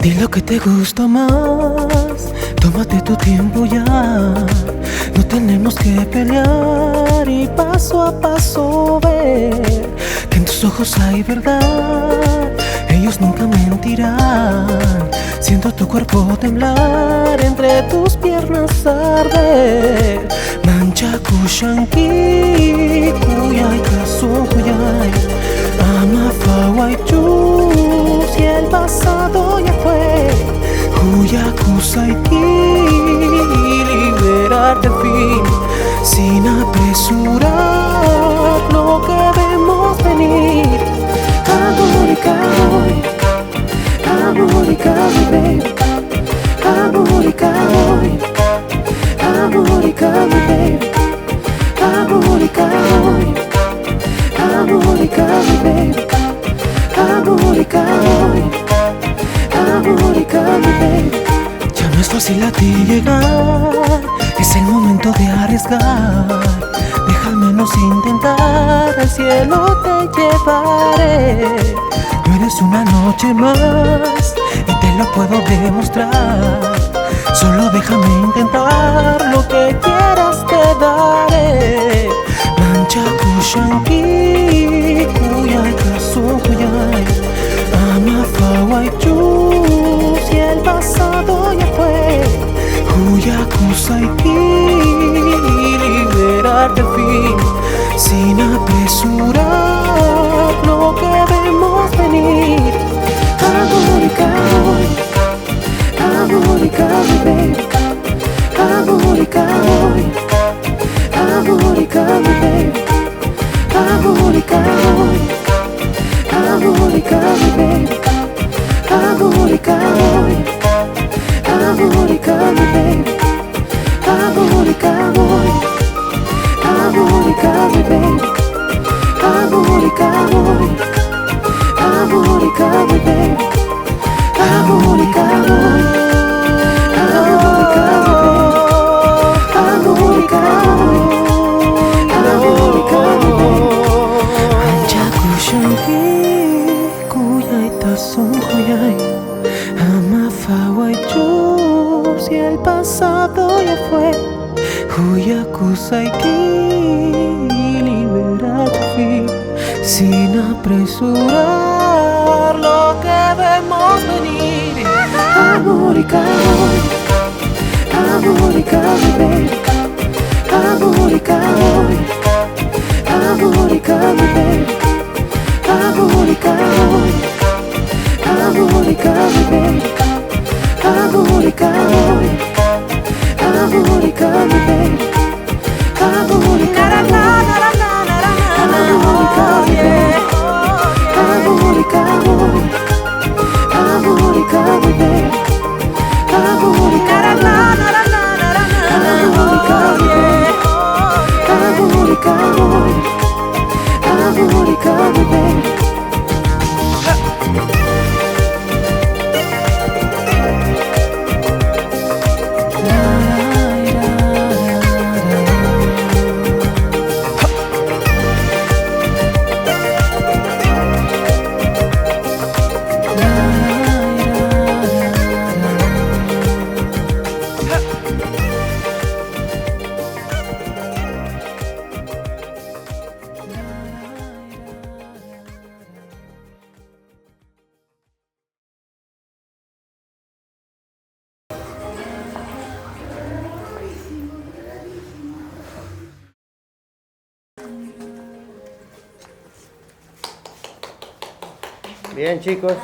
Di lo que te gusta más, tómate tu tiempo ya. No tenemos que pelear y paso a paso ver que en tus ojos hay verdad. Ellos nunca mentirán. Siento tu cuerpo temblar, entre tus piernas arder. Manchaku shanki, kuyay kasun kuyay. Ama fawai chu, si el pasado ya fue. Kuyaku saiti, liberarte al fin, sin apresurar lo que vemos venir. Amor y cowboy, amor y cowboy, baby. Amor y cowboy, amor y cowboy, baby. Amor y cowboy, amor y cowboy, baby. Amor y cowboy, amor y cowboy, baby. Ya no es fácil a ti llegar, es el momento de arriesgar. Deja al menos intentar, al cielo te llevaré. No eres una noche más y te lo puedo demostrar. Solo déjame intentar, lo que quieras te daré. Manchaku shanki, kuyay kasun kuyay. Ama fawai chu, si el pasado ya fue. Kuyaku saiti, liberarte al fin, sin apresurar lo que vemos venir. Amor y cowboy, amor y cowboy, baby. Amor y cowboy, amor y cowboy, baby. Amor y cowboy, amor y cowboy, baby. Amor y cowboy, amor y cowboy, baby. Amor y cowboy, amor y cowboy, baby. Amor y cowboy, amor y cowboy, baby. Amor y cowboy, amor y cowboy, baby. Amor y cowboy, amor y cowboy, baby. Manchaku shanki, kuyay tasun kuyay. Ama fawai chu, si el pasado ya fue. Kuyaku saiki, liberate al fin, sin apresurar lo que vemos venir. Amor y cowboy, amor y cowboy, baby. Amor y cowboy, amor y cowboy, baby. Amor y cowboy, amor y cowboy, baby. Amor y cowboy, amor y cowboy, baby. Amor y cowboy, amor y cowboy, baby. Amor y cowboy, amor y cowboy, baby. Amor y cowboy, amor y cowboy, baby. Amor y cowboy, amor y cowboy, baby. Bien, chicos.